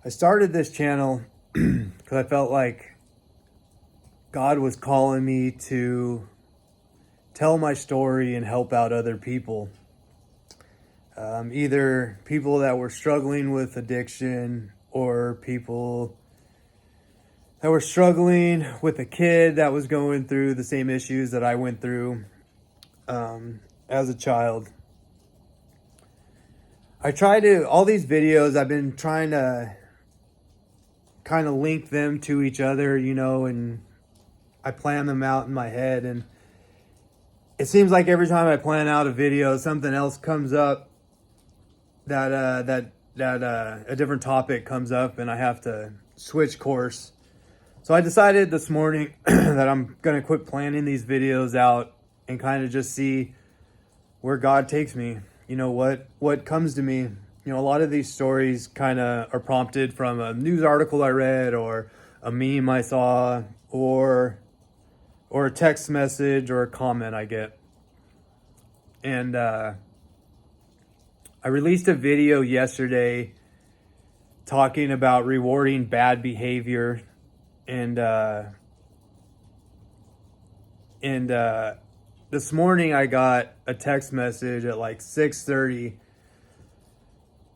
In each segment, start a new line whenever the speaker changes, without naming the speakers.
I started this channel because I felt like God was calling me to tell my story and help out other people. Either people that were struggling with addiction or people that were struggling with a kid that was going through the same issues that I went through as a child. All these videos, I've been trying to kind of link them to each other, and I plan them out in my head. And it seems like every time I plan out a video, something else comes up that a different topic comes up and I have to switch course. So I decided this morning that I'm going to quit planning these videos out and kind of just see where God takes me. What comes to me. A lot of these stories kind of are prompted from a news article I read or a meme I saw or a text message or a comment I get. And I released a video yesterday talking about rewarding bad behavior. And this morning I got a text message at like 6:30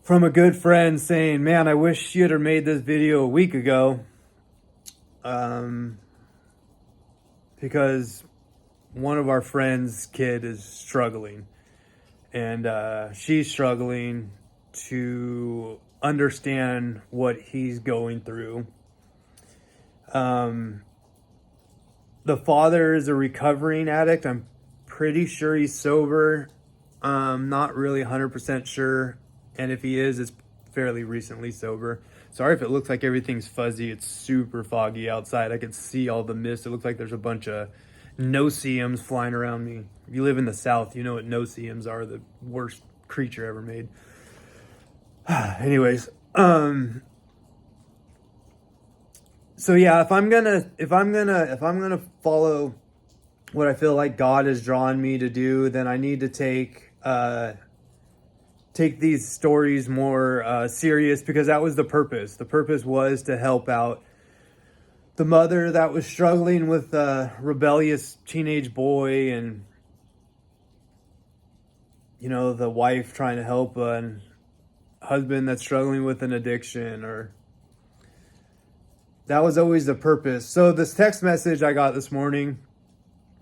from a good friend saying, "Man, I wish you had made this video a week ago." Because one of our friends' kid is struggling, and she's struggling to understand what he's going through. The father is a recovering addict. I'm pretty sure he's sober. Not really 100% sure. And if he is, it's fairly recently sober. Sorry if it looks like everything's fuzzy. It's super foggy outside. I can see all the mist. It looks like there's a bunch of no-see-ums flying around me. If you live in the South, you know what no-see-ums are. The worst creature ever made. Anyways, so yeah, if I'm gonna follow what I feel like God has drawn me to do, then I need to take these stories more serious, because that was the purpose. The purpose was to help out the mother that was struggling with a rebellious teenage boy, and the wife trying to help a husband that's struggling with an addiction. Or that was always the purpose. So this text message I got this morning,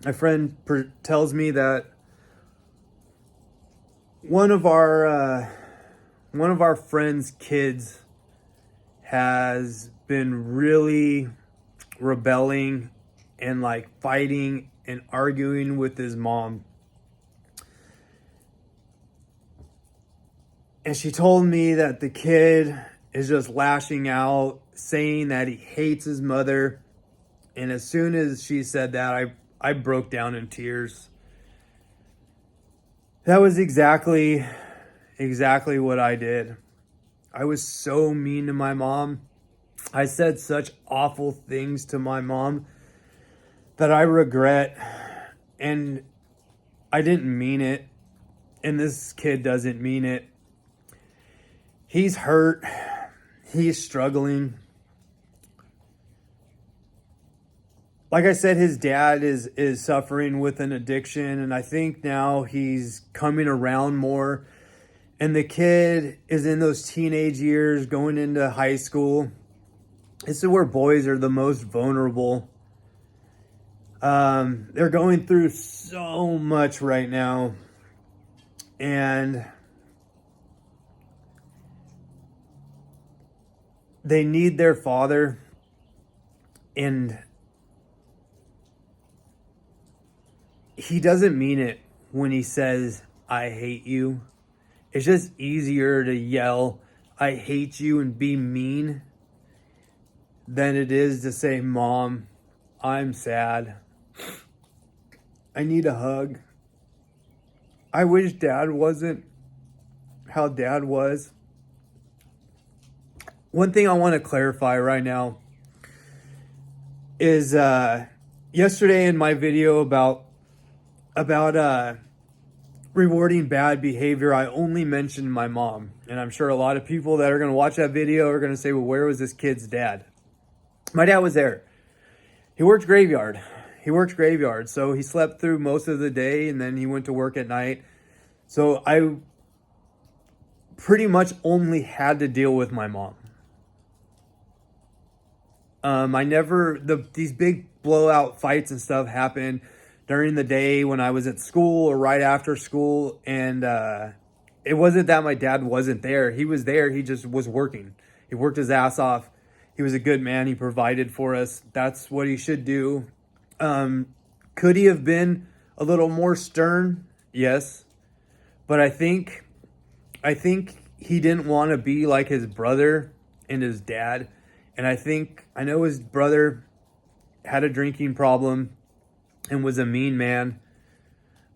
my friend tells me that one of our friends' kids has been really rebelling and like fighting and arguing with his mom. And she told me that the kid is just lashing out, saying that he hates his mother. And as soon as she said that, I broke down in tears. That was exactly what I did. I was so mean to my mom. I said such awful things to my mom that I regret. And I didn't mean it. And this kid doesn't mean it. He's hurt. He's struggling. Like I said, his dad is suffering with an addiction, and I think now he's coming around more. And the kid is in those teenage years, going into high school. This is where boys are the most vulnerable. They're going through so much right now. And they need their father. And he doesn't mean it when he says, "I hate you." It's just easier to yell, "I hate you," and be mean than it is to say, "Mom, I'm sad. I need a hug. I wish Dad wasn't how Dad was." One thing I want to clarify right now is yesterday in my video about rewarding bad behavior, I only mentioned my mom. And I'm sure a lot of people that are going to watch that video are going to say, well, where was this kid's dad? My dad was there. He worked graveyard. So he slept through most of the day and then he went to work at night. So I pretty much only had to deal with my mom. These big blowout fights and stuff happened during the day when I was at school or right after school. And it wasn't that my dad wasn't there. He was there. He just was working. He worked his ass off. He was a good man. He provided for us. That's what he should do. Could he have been a little more stern? Yes. But I think he didn't want to be like his brother and his dad. And I know his brother had a drinking problem and was a mean man.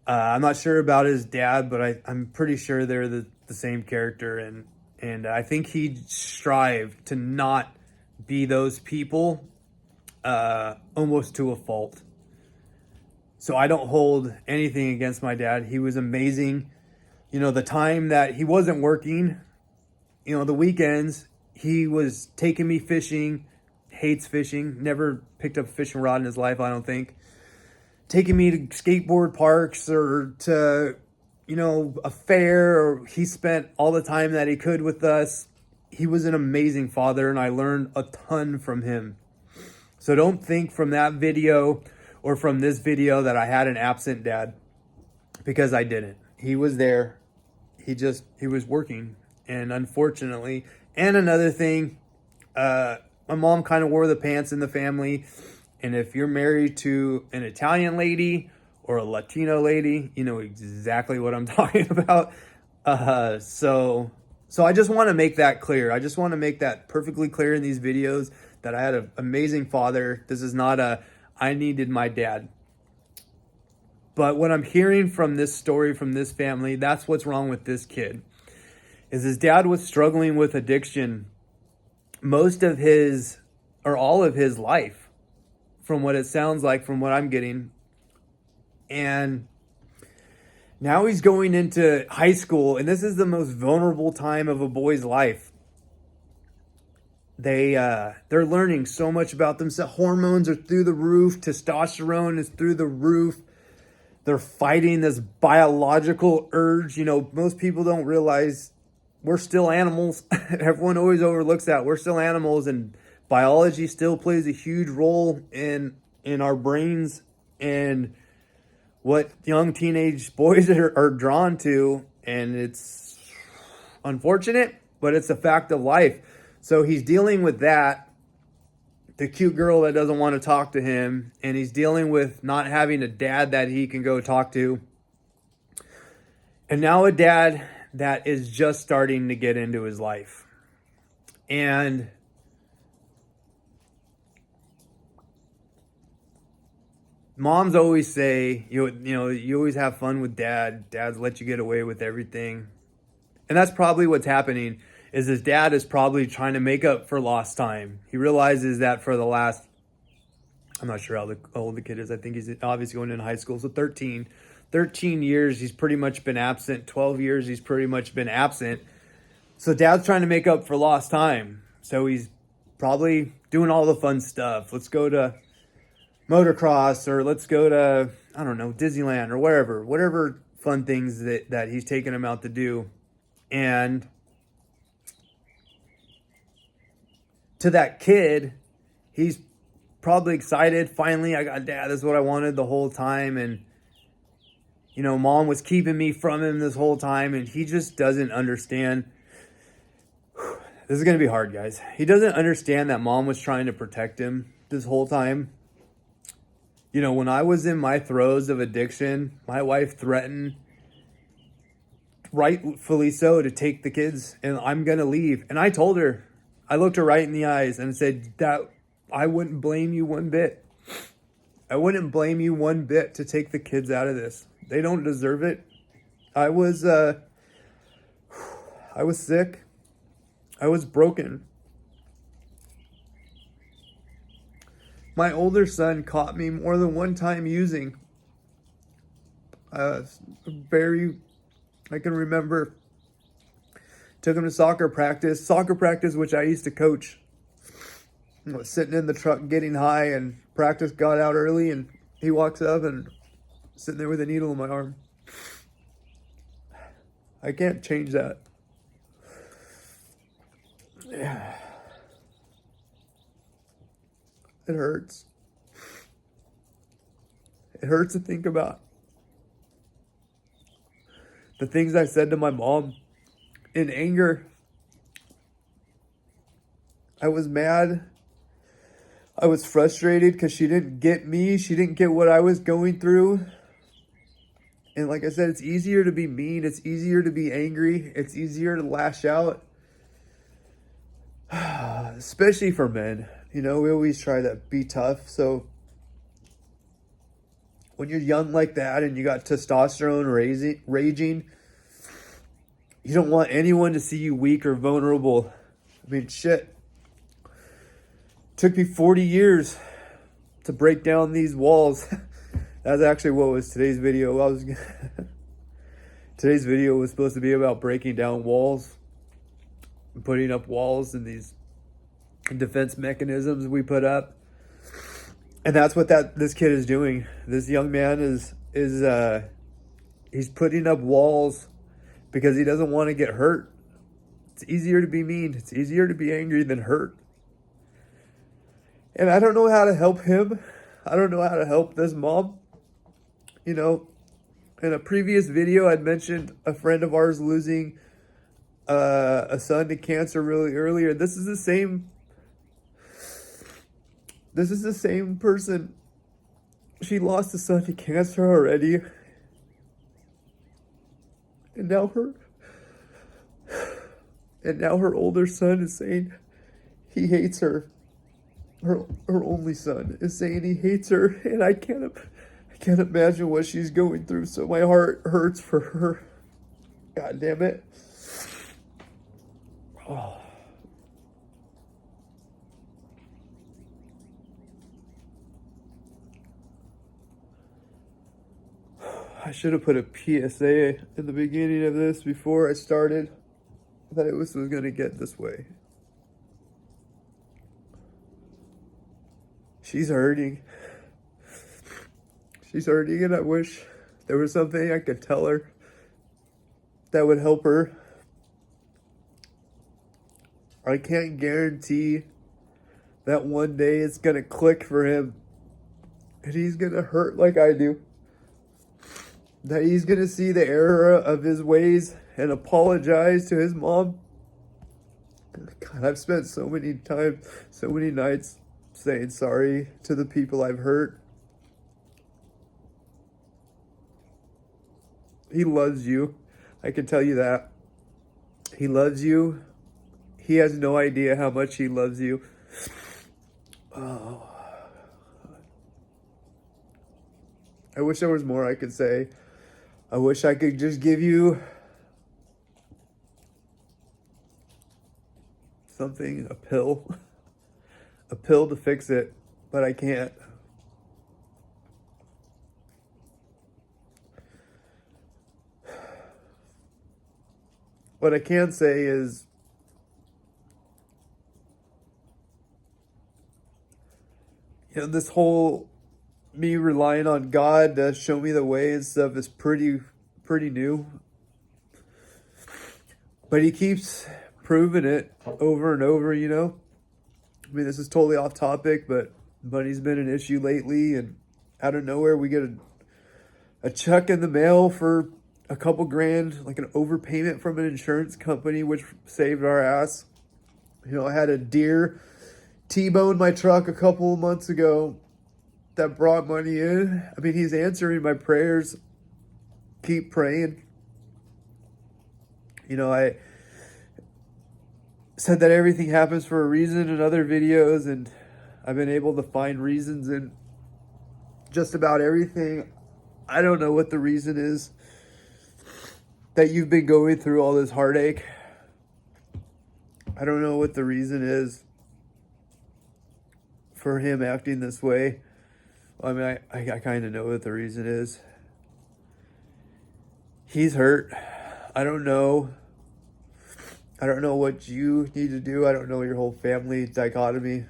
I'm not sure about his dad, but I'm pretty sure they're the same character. And I think he strived to not be those people, almost to a fault. So I don't hold anything against my dad. He was amazing. You know, the time that he wasn't working, you know, the weekends, he was taking me fishing, hates fishing, never picked up a fishing rod in his life, I don't think. Taking me to skateboard parks or to, you know, a fair, or he spent all the time that he could with us. He was an amazing father and I learned a ton from him. So don't think from that video or from this video that I had an absent dad, because I didn't. He was there. He was working. And unfortunately, and another thing, my mom kind of wore the pants in the family. And if you're married to an Italian lady or a Latino lady, you know exactly what I'm talking about. So I just want to make that clear. I just want to make that perfectly clear in these videos that I had an amazing father. This is not I needed my dad. But what I'm hearing from this story, from this family, that's what's wrong with this kid. Is his dad was struggling with addiction most of his, or all of his life, from what it sounds like, from what I'm getting. And now he's going into high school, and this is the most vulnerable time of a boy's life. They're learning so much about themselves. Hormones are through the roof. Testosterone is through the roof. They're fighting this biological urge. You know, most people don't realize we're still animals. Everyone always overlooks that. We're still animals, and biology still plays a huge role in our brains and what young teenage boys are drawn to. And it's unfortunate, but it's a fact of life. So he's dealing with that. The cute girl that doesn't want to talk to him, and he's dealing with not having a dad that he can go talk to. And now a dad that is just starting to get into his life. And moms always say, you know, you always have fun with dad. Dads let you get away with everything. And that's probably what's happening. Is his dad is probably trying to make up for lost time. He realizes that for the last, I'm not sure how old the kid is. I think he's obviously going into high school. So 13 years, he's pretty much been absent. 12 years, he's pretty much been absent. So dad's trying to make up for lost time. So he's probably doing all the fun stuff. Let's go to motocross, or let's go to, I don't know, Disneyland or whatever fun things that he's taking him out to do. And to that kid, he's probably excited. Finally, I got dad. This is what I wanted the whole time. And, you know, mom was keeping me from him this whole time. And he just doesn't understand. This is going to be hard, guys. He doesn't understand that mom was trying to protect him this whole time. You know, when I was in my throes of addiction, my wife threatened, rightfully so, to take the kids. And I'm going to leave. And I told her, I looked her right in the eyes and said that I wouldn't blame you one bit. I wouldn't blame you one bit to take the kids out of this. They don't deserve it. I was sick. I was broken. My older son caught me more than one time using a very I can remember took him to soccer practice, which I used to coach. I was sitting in the truck getting high, and practice got out early, and he walks up and sitting there with a needle in my arm. I can't change that. Yeah. It hurts. It hurts to think about the things I said to my mom in anger. I was mad. I was frustrated because she didn't get me. She didn't get what I was going through. And like I said, it's easier to be mean. It's easier to be angry. It's easier to lash out. Especially for men. You know, we always try to be tough. So when you're young like that and you got testosterone raging, you don't want anyone to see you weak or vulnerable. I mean, shit. Took me 40 years to break down these walls. That's actually what was today's video. Today's video was supposed to be about breaking down walls, putting up walls and these defense mechanisms we put up. And that's what this kid is doing. This young man is he's putting up walls because he doesn't want to get hurt. It's easier to be mean. It's easier to be angry than hurt. And I don't know how to help him. I don't know how to help this mom. You know, in a previous video, I'd mentioned a friend of ours losing a son to cancer really earlier. This is the same person. She lost a son to cancer already. And now her older son is saying he hates her. Her only son is saying he hates her, and I can't imagine what she's going through. So my heart hurts for her. God damn it. Oh. I should have put a PSA in the beginning of this before I started that it was going to get this way. She's hurting. She's hurting, and I wish there was something I could tell her that would help her. I can't guarantee that one day it's going to click for him and he's going to hurt like I do. That he's going to see the error of his ways and apologize to his mom. God, I've spent so many nights saying sorry to the people I've hurt. He loves you. I can tell you that. He loves you. He has no idea how much he loves you. Oh. I wish there was more I could say. I wish I could just give you something, a pill to fix it, but I can't. What I can say is this whole me relying on God to show me the way and stuff is pretty new. But he keeps proving it over and over, you know. I mean, this is totally off topic, but money's been an issue lately, and out of nowhere we get a check in the mail for a couple grand, like an overpayment from an insurance company, which saved our ass. You know, I had a deer T-bone my truck a couple of months ago that brought money in. I mean, he's answering my prayers. Keep praying. You know, I said that everything happens for a reason in other videos, and I've been able to find reasons in just about everything. I don't know what the reason is that you've been going through all this heartache. I don't know what the reason is for him acting this way. I mean, I kind of know what the reason is. He's hurt. I don't know. I don't know what you need to do. I don't know your whole family dichotomy.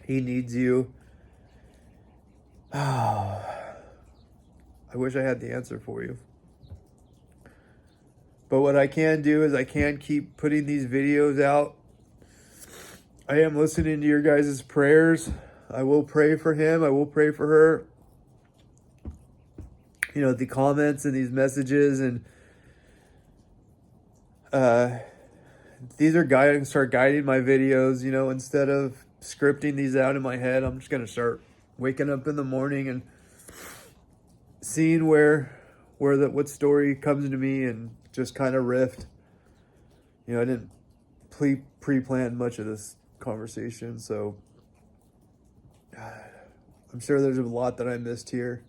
He needs you. Oh, I wish I had the answer for you. But what I can do is I can keep putting these videos out. I am listening to your guys' prayers. I will pray for him. I will pray for her. You know, the comments and these messages, and these are start guiding my videos. You know, instead of scripting these out in my head, I'm just gonna start waking up in the morning and seeing what story comes to me, and just kind of riff. You know, I didn't pre-plan much of this conversation, so I'm sure there's a lot that I missed here.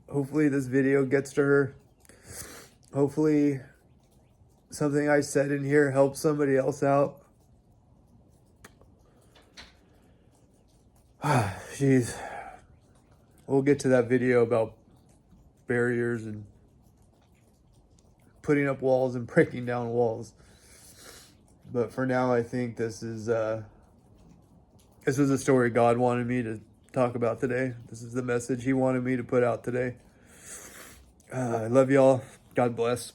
Hopefully this video gets to her. Hopefully something I said in here helps somebody else out. Jeez. We'll get to that video about barriers and putting up walls and breaking down walls. But for now, I think this was a story God wanted me to talk about today. This is the message he wanted me to put out today. I love y'all. God bless.